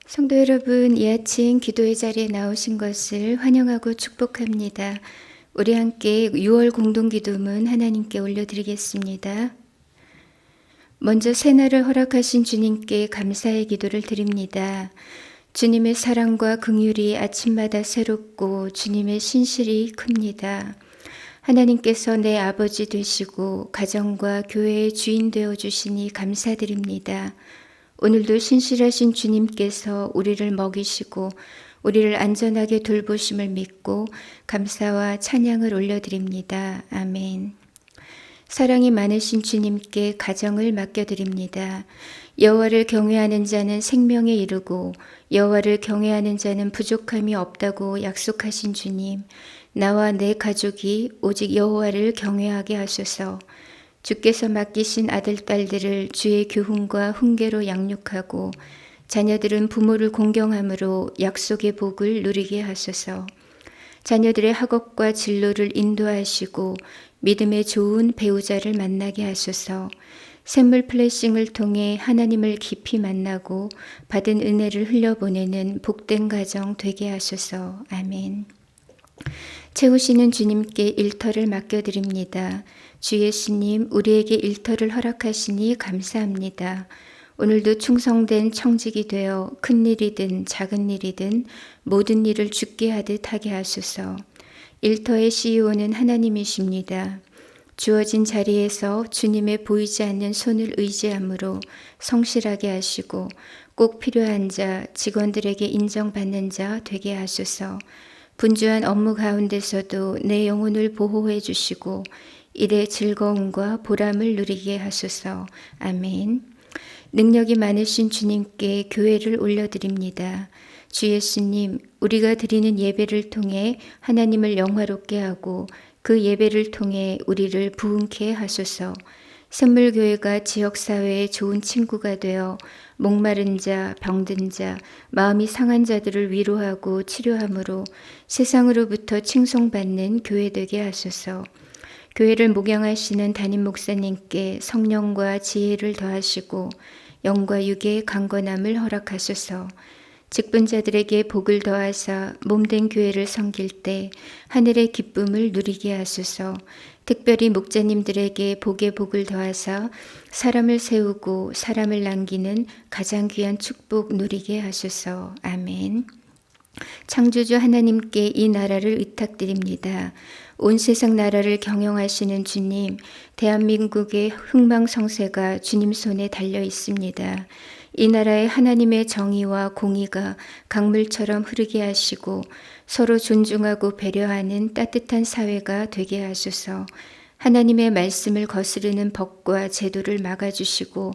성도 여러분, 이 아침 기도의 자리에 나오신 것을 환영하고 축복합니다. 우리 함께 6월 공동기도문 하나님께 올려드리겠습니다. 먼저 새날을 허락하신 주님께 감사의 기도를 드립니다. 주님의 사랑과 긍휼이 아침마다 새롭고 주님의 신실이 큽니다. 하나님께서 내 아버지 되시고 가정과 교회의 주인 되어 주시니 감사드립니다. 오늘도 신실하신 주님께서 우리를 먹이시고 우리를 안전하게 돌보심을 믿고 감사와 찬양을 올려드립니다. 아멘. 사랑이 많으신 주님께 가정을 맡겨드립니다. 여호와를 경외하는 자는 생명에 이르고 여호와를 경외하는 자는 부족함이 없다고 약속하신 주님, 나와 내 가족이 오직 여호와를 경외하게 하소서. 주께서 맡기신 아들, 딸들을 주의 교훈과 훈계로 양육하고 자녀들은 부모를 공경함으로 약속의 복을 누리게 하소서. 자녀들의 학업과 진로를 인도하시고 믿음의 좋은 배우자를 만나게 하소서. 샘물 플래싱을 통해 하나님을 깊이 만나고 받은 은혜를 흘려보내는 복된 가정 되게 하소서. 아멘. 채우시는 주님께 일터를 맡겨드립니다. 주 예수님, 우리에게 일터를 허락하시니 감사합니다. 오늘도 충성된 청직이 되어 큰 일이든 작은 일이든 모든 일을 주께 하듯 하게 하소서. 일터의 CEO는 하나님이십니다. 주어진 자리에서 주님의 보이지 않는 손을 의지함으로 성실하게 하시고 꼭 필요한 자, 직원들에게 인정받는 자 되게 하소서. 분주한 업무 가운데서도 내 영혼을 보호해 주시고 일의 즐거움과 보람을 누리게 하소서. 아멘. 능력이 많으신 주님께 교회를 올려드립니다. 주 예수님, 우리가 드리는 예배를 통해 하나님을 영화롭게 하고 그 예배를 통해 우리를 부흥케 하소서. 샘물교회가 지역사회의 좋은 친구가 되어 목마른 자, 병든 자, 마음이 상한 자들을 위로하고 치료함으로 세상으로부터 칭송받는 교회 되게 하소서. 교회를 목양하시는 담임 목사님께 성령과 지혜를 더하시고 영과 육의 강건함을 허락하소서. 직분자들에게 복을 더하사 몸된 교회를 섬길 때 하늘의 기쁨을 누리게 하소서. 특별히 목자님들에게 복의 복을 더하사 사람을 세우고 사람을 남기는 가장 귀한 축복 누리게 하소서. 아멘. 창조주 하나님께 이 나라를 의탁드립니다. 온 세상 나라를 경영하시는 주님, 대한민국의 흥망성쇠가 주님 손에 달려 있습니다. 이 나라에 하나님의 정의와 공의가 강물처럼 흐르게 하시고 서로 존중하고 배려하는 따뜻한 사회가 되게 하소서. 하나님의 말씀을 거스르는 법과 제도를 막아주시고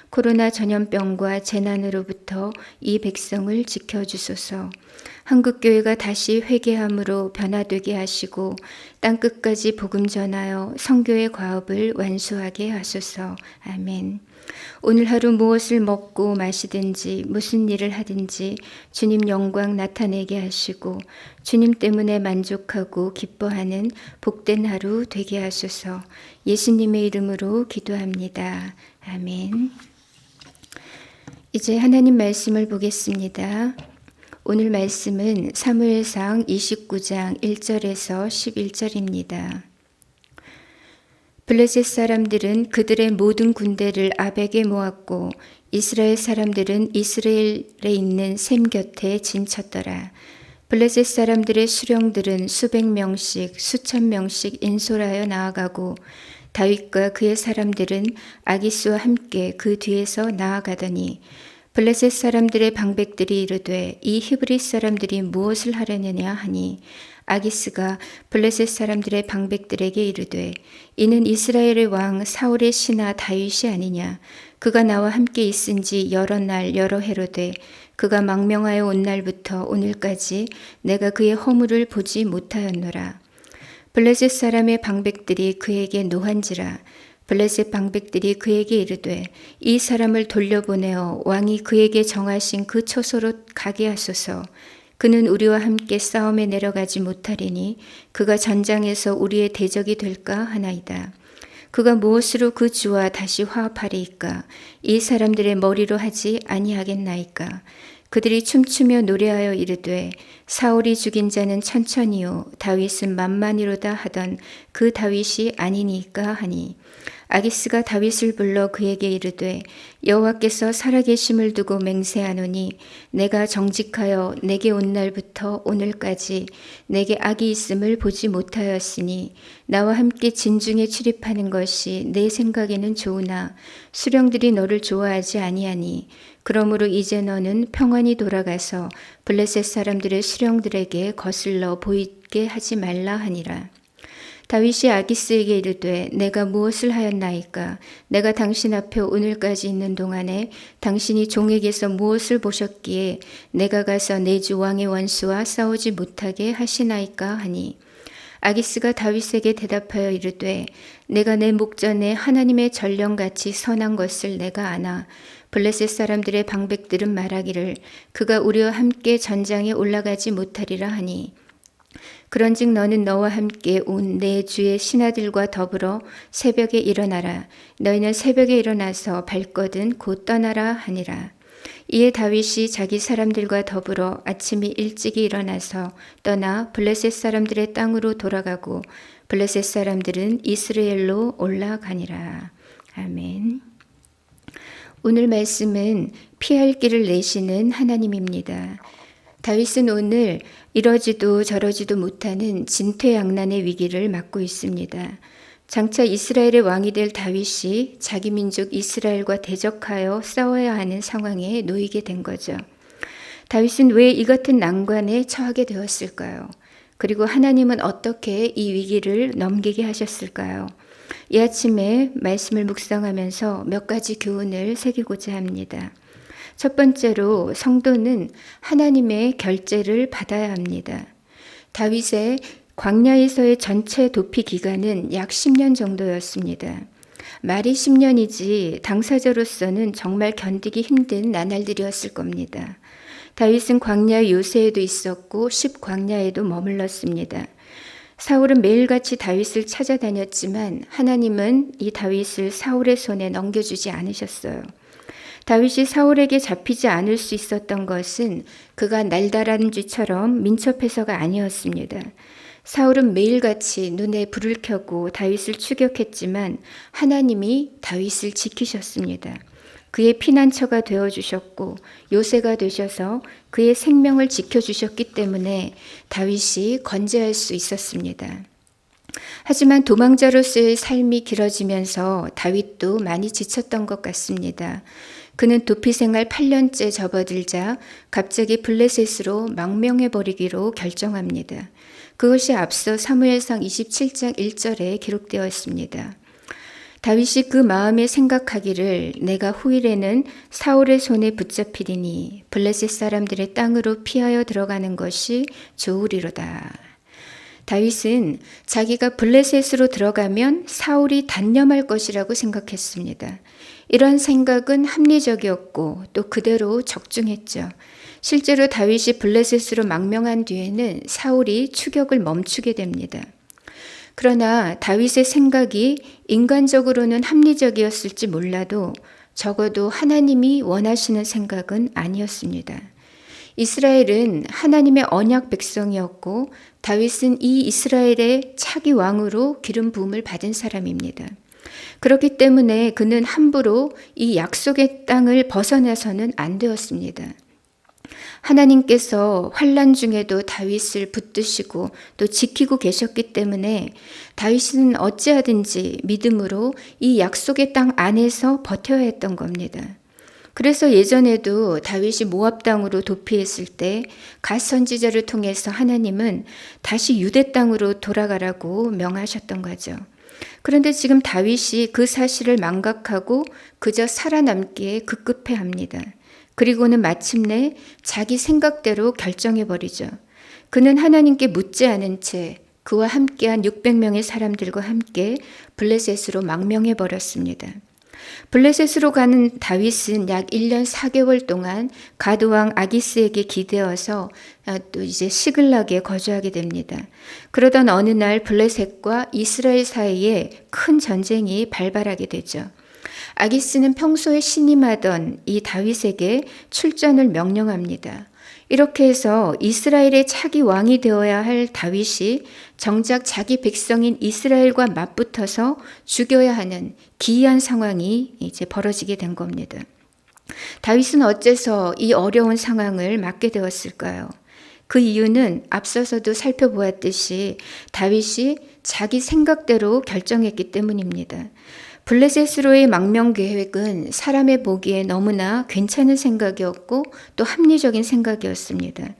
코로나 전염병과 재난으로부터 이 백성을 지켜주소서. 한국교회가 다시 회개함으로 변화되게 하시고 땅끝까지 복음 전하여 선교의 과업을 완수하게 하소서. 아멘. 오늘 하루 무엇을 먹고 마시든지 무슨 일을 하든지 주님 영광 나타내게 하시고 주님 때문에 만족하고 기뻐하는 복된 하루 되게 하소서. 예수님의 이름으로 기도합니다. 아멘. 이제 하나님 말씀을 보겠습니다. 오늘 말씀은 사무엘상 29장 1절에서 11절입니다. 블레셋 사람들은 그들의 모든 군대를 아벡에 모았고 이스라엘 사람들은 이스라엘에 있는 셈 곁에 진쳤더라. 블레셋 사람들의 수령들은 수백 명씩 수천 명씩 인솔하여 나아가고 다윗과 그의 사람들은 아기스와 함께 그 뒤에서 나아가더니 블레셋 사람들의 방백들이 이르되 이 히브리 사람들이 무엇을 하려느냐 하니 아기스가 블레셋 사람들의 방백들에게 이르되 이는 이스라엘의 왕 사울의 신하 다윗이 아니냐. 그가 나와 함께 있은지 여러 날 여러 해로되 그가 망명하여 온 날부터 오늘까지 내가 그의 허물을 보지 못하였노라. 블레셋 사람의 방백들이 그에게 노한지라. 블레셋 방백들이 그에게 이르되 이 사람을 돌려보내어 왕이 그에게 정하신 그 처소로 가게 하소서. 그는 우리와 함께 싸움에 내려가지 못하리니 그가 전장에서 우리의 대적이 될까 하나이다. 그가 무엇으로 그 주와 다시 화합하리이까? 이 사람들의 머리로 하지 아니하겠나이까? 그들이 춤추며 노래하여 이르되 사울이 죽인 자는 천천히요 다윗은 만만히로다 하던 그 다윗이 아니니까 하니 아기스가 다윗을 불러 그에게 이르되 여호와께서 살아계심을 두고 맹세하노니 내가 정직하여 내게 온 날부터 오늘까지 내게 악이 있음을 보지 못하였으니 나와 함께 진중에 출입하는 것이 내 생각에는 좋으나 수령들이 너를 좋아하지 아니하니 그러므로 이제 너는 평안히 돌아가서 블레셋 사람들의 수령들에게 거슬러 보이게 하지 말라 하니라. 다윗이 아기스에게 이르되 내가 무엇을 하였나이까? 내가 당신 앞에 오늘까지 있는 동안에 당신이 종에게서 무엇을 보셨기에 내가 가서 내 주 왕의 원수와 싸우지 못하게 하시나이까 하니 아기스가 다윗에게 대답하여 이르되 내가 내 목전에 하나님의 전령같이 선한 것을 내가 아나 블레셋 사람들의 방백들은 말하기를 그가 우리와 함께 전장에 올라가지 못하리라 하니 그런즉 너는 너와 함께 온 내 주의 신하들과 더불어 새벽에 일어나라. 너희는 새벽에 일어나서 발거든 곧 떠나라 하니라. 이에 다윗이 자기 사람들과 더불어 아침이 일찍이 일어나서 떠나 블레셋 사람들의 땅으로 돌아가고 블레셋 사람들은 이스라엘로 올라가니라. 아멘. 오늘 말씀은 피할 길을 내시는 하나님입니다. 다윗은 오늘 이러지도 저러지도 못하는 진퇴양난의 위기를 맞고 있습니다. 장차 이스라엘의 왕이 될 다윗이 자기 민족 이스라엘과 대적하여 싸워야 하는 상황에 놓이게 된 거죠. 다윗은 왜 이 같은 난관에 처하게 되었을까요? 그리고 하나님은 어떻게 이 위기를 넘기게 하셨을까요? 이 아침에 말씀을 묵상하면서 몇 가지 교훈을 새기고자 합니다. 첫 번째로 성도는 하나님의 결제를 받아야 합니다. 다윗의 광야에서의 전체 도피 기간은 약 10년 정도였습니다. 말이 10년이지 당사자로서는 정말 견디기 힘든 나날들이었을 겁니다. 다윗은 광야 요새에도 있었고 10광야에도 머물렀습니다. 사울은 매일같이 다윗을 찾아다녔지만 하나님은 이 다윗을 사울의 손에 넘겨주지 않으셨어요. 다윗이 사울에게 잡히지 않을 수 있었던 것은 그가 날다람쥐처럼 민첩해서가 아니었습니다. 사울은 매일같이 눈에 불을 켜고 다윗을 추격했지만 하나님이 다윗을 지키셨습니다. 그의 피난처가 되어주셨고 요새가 되셔서 그의 생명을 지켜주셨기 때문에 다윗이 건재할 수 있었습니다. 하지만 도망자로서의 삶이 길어지면서 다윗도 많이 지쳤던 것 같습니다. 그는 도피 생활 8년째 접어들자 갑자기 블레셋으로 망명해버리기로 결정합니다. 그것이 앞서 사무엘상 27장 1절에 기록되어 있습니다. 다윗이 그 마음에 생각하기를 내가 후일에는 사울의 손에 붙잡히리니 블레셋 사람들의 땅으로 피하여 들어가는 것이 좋으리로다. 다윗은 자기가 블레셋으로 들어가면 사울이 단념할 것이라고 생각했습니다. 이런 생각은 합리적이었고 또 그대로 적중했죠. 실제로 다윗이 블레셋으로 망명한 뒤에는 사울이 추격을 멈추게 됩니다. 그러나 다윗의 생각이 인간적으로는 합리적이었을지 몰라도 적어도 하나님이 원하시는 생각은 아니었습니다. 이스라엘은 하나님의 언약 백성이었고 다윗은 이 이스라엘의 차기 왕으로 기름 부음을 받은 사람입니다. 그렇기 때문에 그는 함부로 이 약속의 땅을 벗어나서는 안 되었습니다. 하나님께서 환난 중에도 다윗을 붙드시고 또 지키고 계셨기 때문에 다윗은 어찌하든지 믿음으로 이 약속의 땅 안에서 버텨야 했던 겁니다. 그래서 예전에도 다윗이 모압 땅으로 도피했을 때 갓 선지자를 통해서 하나님은 다시 유대 땅으로 돌아가라고 명하셨던 거죠. 그런데 지금 다윗이 그 사실을 망각하고 그저 살아남기에 급급해합니다. 그리고는 마침내 자기 생각대로 결정해버리죠. 그는 하나님께 묻지 않은 채 그와 함께한 600명의 사람들과 함께 블레셋으로 망명해버렸습니다. 블레셋으로 가는 다윗은 약 1년 4개월 동안 가드왕 아기스에게 기대어서 또 이제 시글락에 거주하게 됩니다. 그러던 어느 날 블레셋과 이스라엘 사이에 큰 전쟁이 발발하게 되죠. 아기스는 평소에 신임하던 이 다윗에게 출전을 명령합니다. 이렇게 해서 이스라엘의 차기 왕이 되어야 할 다윗이 정작 자기 백성인 이스라엘과 맞붙어서 죽여야 하는 기이한 상황이 이제 벌어지게 된 겁니다. 다윗은 어째서 이 어려운 상황을 맞게 되었을까요? 그 이유는 앞서서도 살펴보았듯이 다윗이 자기 생각대로 결정했기 때문입니다. 블레셋으로의 망명 계획은 사람의 보기에 너무나 괜찮은 생각이었고 또 합리적인 생각이었습니다.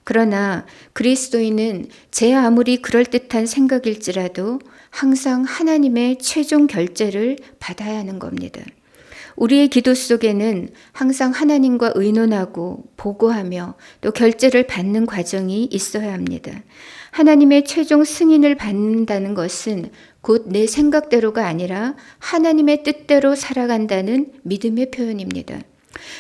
그러나 그리스도인은 제 아무리 그럴듯한 생각일지라도 항상 하나님의 최종 결재를 받아야 하는 겁니다. 우리의 기도 속에는 항상 하나님과 의논하고 보고하며 또 결재를 받는 과정이 있어야 합니다. 하나님의 최종 승인을 받는다는 것은 곧 내 생각대로가 아니라 하나님의 뜻대로 살아간다는 믿음의 표현입니다.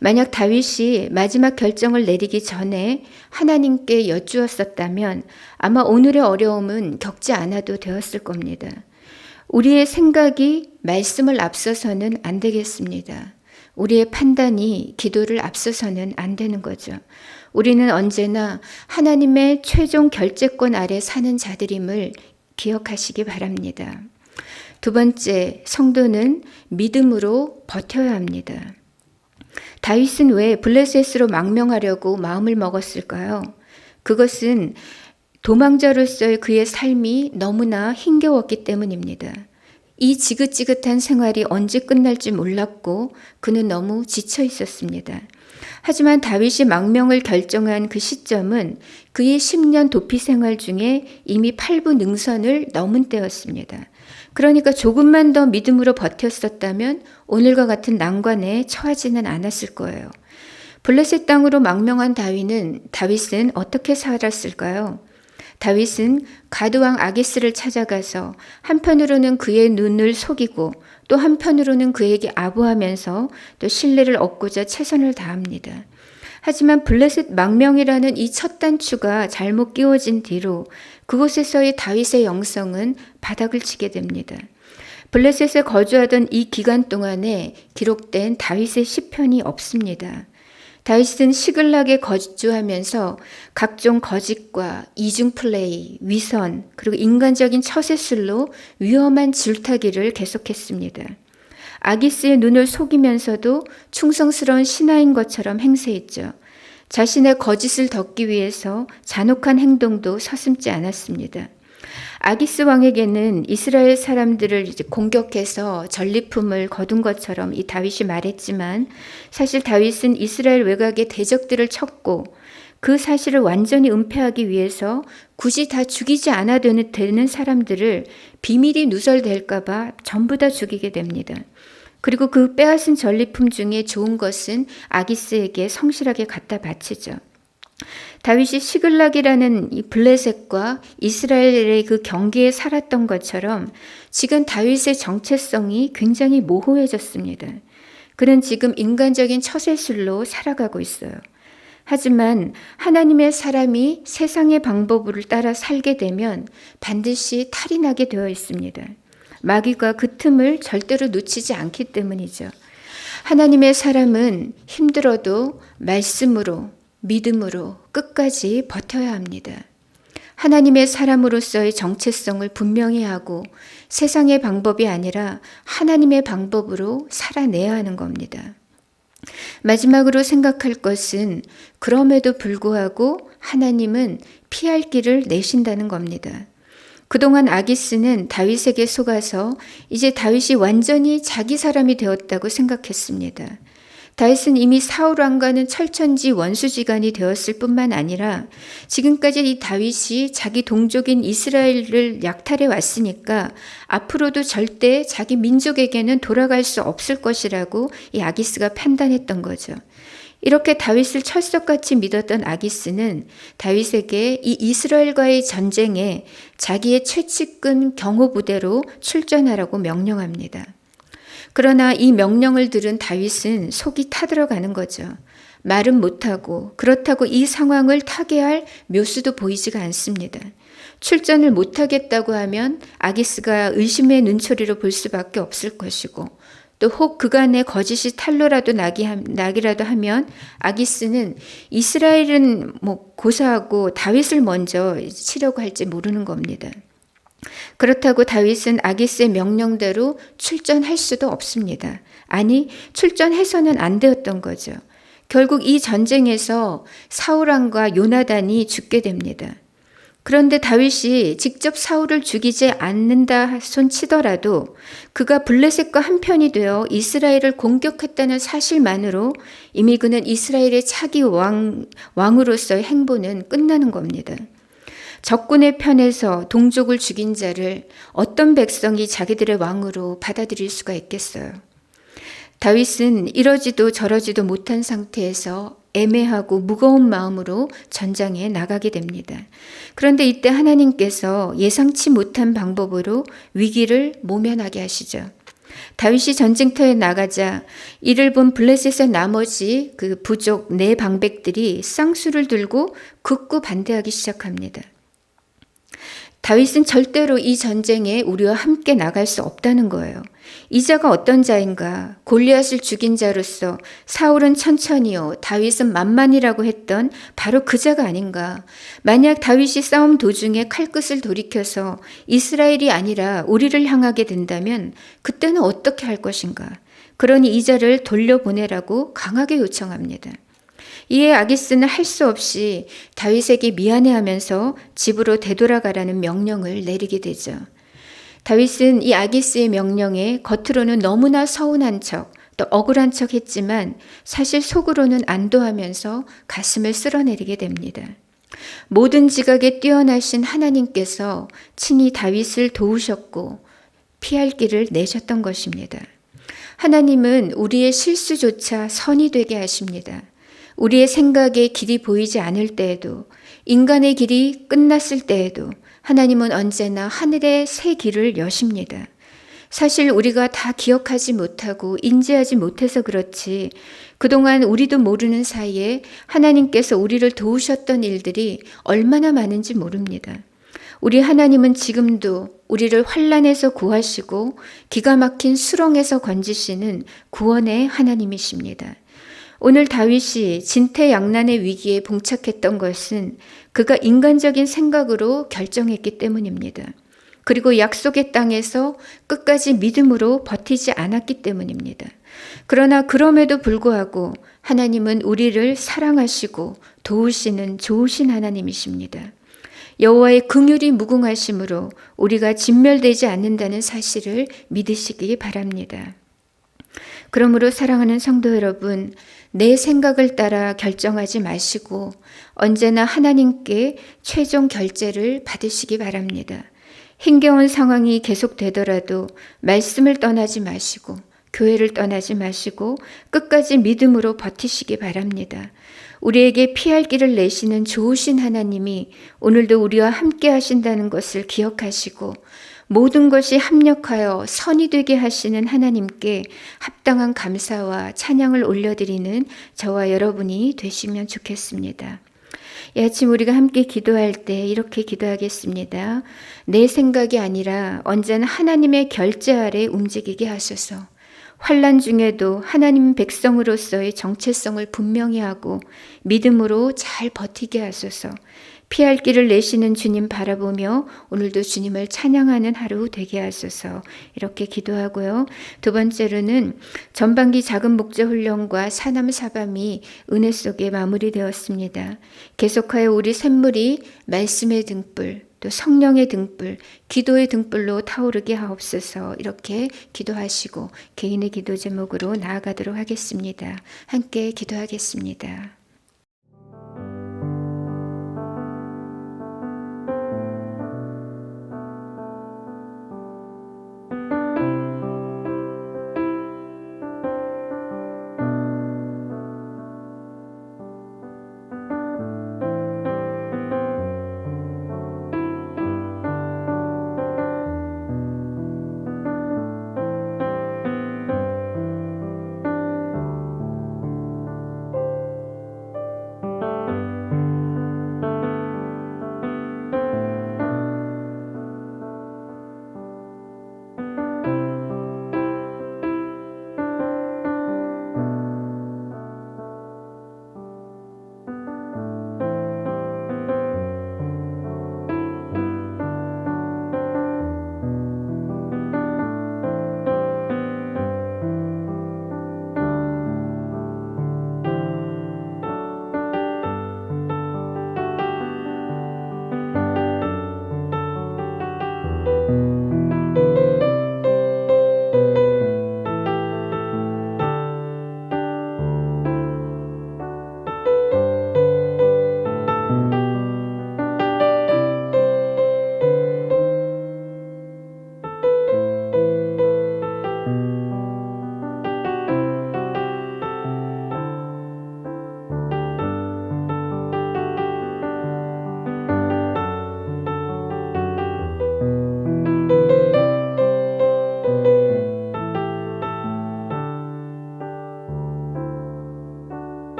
만약 다윗이 마지막 결정을 내리기 전에 하나님께 여쭈었었다면 아마 오늘의 어려움은 겪지 않아도 되었을 겁니다. 우리의 생각이 말씀을 앞서서는 안 되겠습니다. 우리의 판단이 기도를 앞서서는 안 되는 거죠. 우리는 언제나 하나님의 최종 결재권 아래 사는 자들임을 기억하시기 바랍니다. 두 번째, 성도는 믿음으로 버텨야 합니다. 다윗은 왜 블레셋으로 망명하려고 마음을 먹었을까요? 그것은 도망자로서의 그의 삶이 너무나 힘겨웠기 때문입니다. 이 지긋지긋한 생활이 언제 끝날지 몰랐고 그는 너무 지쳐 있었습니다. 하지만 다윗이 망명을 결정한 그 시점은 그의 10년 도피 생활 중에 이미 8부 능선을 넘은 때였습니다. 그러니까 조금만 더 믿음으로 버텼었다면 오늘과 같은 난관에 처하지는 않았을 거예요. 블레셋 땅으로 망명한 다윗은 어떻게 살았을까요? 다윗은 가드왕 아기스를 찾아가서 한편으로는 그의 눈을 속이고 또 한편으로는 그에게 아부하면서 또 신뢰를 얻고자 최선을 다합니다. 하지만 블레셋 망명이라는 이 첫 단추가 잘못 끼워진 뒤로 그곳에서의 다윗의 영성은 바닥을 치게 됩니다. 블레셋에 거주하던 이 기간 동안에 기록된 다윗의 시편이 없습니다. 다윗은 시글락에 거주하면서 각종 거짓과 이중 플레이, 위선, 그리고 인간적인 처세술로 위험한 줄타기를 계속했습니다. 아기스의 눈을 속이면서도 충성스러운 신하인 것처럼 행세했죠. 자신의 거짓을 덮기 위해서 잔혹한 행동도 서슴지 않았습니다. 아기스 왕에게는 이스라엘 사람들을 공격해서 전리품을 거둔 것처럼 이 다윗이 말했지만 사실 다윗은 이스라엘 외곽의 대적들을 쳤고 그 사실을 완전히 은폐하기 위해서 굳이 다 죽이지 않아도 되는 사람들을 비밀이 누설될까 봐 전부 다 죽이게 됩니다. 그리고 그 빼앗은 전리품 중에 좋은 것은 아기스에게 성실하게 갖다 바치죠. 다윗이 시글락이라는 이 블레셋과 이스라엘의 그 경계에 살았던 것처럼 지금 다윗의 정체성이 굉장히 모호해졌습니다. 그는 지금 인간적인 처세술로 살아가고 있어요. 하지만 하나님의 사람이 세상의 방법을 따라 살게 되면 반드시 탈이 나게 되어 있습니다. 마귀가 그 틈을 절대로 놓치지 않기 때문이죠. 하나님의 사람은 힘들어도 말씀으로 믿음으로 끝까지 버텨야 합니다. 하나님의 사람으로서의 정체성을 분명히 하고 세상의 방법이 아니라 하나님의 방법으로 살아내야 하는 겁니다. 마지막으로 생각할 것은 그럼에도 불구하고 하나님은 피할 길을 내신다는 겁니다. 그동안 아기스는 다윗에게 속아서 이제 다윗이 완전히 자기 사람이 되었다고 생각했습니다. 다윗은 이미 사울 왕과는 철천지 원수지간이 되었을 뿐만 아니라 지금까지 이 다윗이 자기 동족인 이스라엘을 약탈해 왔으니까 앞으로도 절대 자기 민족에게는 돌아갈 수 없을 것이라고 이 아기스가 판단했던 거죠. 이렇게 다윗을 철석같이 믿었던 아기스는 다윗에게 이 이스라엘과의 전쟁에 자기의 최측근 경호부대로 출전하라고 명령합니다. 그러나 이 명령을 들은 다윗은 속이 타들어가는 거죠. 말은 못하고 그렇다고 이 상황을 타개할 묘수도 보이지가 않습니다. 출전을 못하겠다고 하면 아기스가 의심의 눈초리로 볼 수밖에 없을 것이고 또 혹 그간에 거짓이 탄로라도 나기라도 하면 아기스는 이스라엘은 고사하고 다윗을 먼저 치려고 할지 모르는 겁니다. 그렇다고 다윗은 아기스의 명령대로 출전할 수도 없습니다. 아니, 출전해서는 안 되었던 거죠. 결국 이 전쟁에서 사울왕과 요나단이 죽게 됩니다. 그런데 다윗이 직접 사울을 죽이지 않는다 손치더라도 그가 블레셋과 한편이 되어 이스라엘을 공격했다는 사실만으로 이미 그는 이스라엘의 차기 왕으로서의 행보는 끝나는 겁니다. 적군의 편에서 동족을 죽인 자를 어떤 백성이 자기들의 왕으로 받아들일 수가 있겠어요. 다윗은 이러지도 저러지도 못한 상태에서 애매하고 무거운 마음으로 전장에 나가게 됩니다. 그런데 이때 하나님께서 예상치 못한 방법으로 위기를 모면하게 하시죠. 다윗이 전쟁터에 나가자 이를 본 블레셋의 나머지 그 부족 네 방백들이 쌍수를 들고 극구 반대하기 시작합니다. 다윗은 절대로 이 전쟁에 우리와 함께 나갈 수 없다는 거예요. 이 자가 어떤 자인가? 골리앗을 죽인 자로서 사울은 천천히요, 다윗은 만만이라고 했던 바로 그 자가 아닌가? 만약 다윗이 싸움 도중에 칼끝을 돌이켜서 이스라엘이 아니라 우리를 향하게 된다면 그때는 어떻게 할 것인가? 그러니 이 자를 돌려보내라고 강하게 요청합니다. 이에 아기스는 할 수 없이 다윗에게 미안해하면서 집으로 되돌아가라는 명령을 내리게 되죠. 다윗은 이 아기스의 명령에 겉으로는 너무나 서운한 척, 또 억울한 척 했지만 사실 속으로는 안도하면서 가슴을 쓸어내리게 됩니다. 모든 지각에 뛰어나신 하나님께서 친히 다윗을 도우셨고 피할 길을 내셨던 것입니다. 하나님은 우리의 실수조차 선이 되게 하십니다. 우리의 생각에 길이 보이지 않을 때에도, 인간의 길이 끝났을 때에도 하나님은 언제나 하늘의 새 길을 여십니다. 사실 우리가 다 기억하지 못하고 인지하지 못해서 그렇지 그동안 우리도 모르는 사이에 하나님께서 우리를 도우셨던 일들이 얼마나 많은지 모릅니다. 우리 하나님은 지금도 우리를 환난에서 구하시고 기가 막힌 수렁에서 건지시는 구원의 하나님이십니다. 오늘 다윗이 진퇴양난의 위기에 봉착했던 것은 그가 인간적인 생각으로 결정했기 때문입니다. 그리고 약속의 땅에서 끝까지 믿음으로 버티지 않았기 때문입니다. 그러나 그럼에도 불구하고 하나님은 우리를 사랑하시고 도우시는 좋으신 하나님이십니다. 여호와의 긍휼이 무궁하심으로 우리가 진멸되지 않는다는 사실을 믿으시기 바랍니다. 그러므로 사랑하는 성도 여러분, 내 생각을 따라 결정하지 마시고 언제나 하나님께 최종 결재를 받으시기 바랍니다. 힘겨운 상황이 계속되더라도 말씀을 떠나지 마시고 교회를 떠나지 마시고 끝까지 믿음으로 버티시기 바랍니다. 우리에게 피할 길을 내시는 좋으신 하나님이 오늘도 우리와 함께 하신다는 것을 기억하시고 모든 것이 합력하여 선이 되게 하시는 하나님께 합당한 감사와 찬양을 올려드리는 저와 여러분이 되시면 좋겠습니다. 이 아침 우리가 함께 기도할 때 이렇게 기도하겠습니다. 내 생각이 아니라 언제나 하나님의 결제 아래 움직이게 하소서. 환난 중에도 하나님 백성으로서의 정체성을 분명히 하고 믿음으로 잘 버티게 하소서. 피할 길을 내시는 주님 바라보며 오늘도 주님을 찬양하는 하루 되게 하소서. 이렇게 기도하고요. 두 번째로는 전반기 작은 목자 훈련과 사남 사밤이 은혜 속에 마무리되었습니다. 계속하여 우리 샘물이 말씀의 등불, 또 성령의 등불, 기도의 등불로 타오르게 하옵소서. 이렇게 기도하시고 개인의 기도 제목으로 나아가도록 하겠습니다. 함께 기도하겠습니다.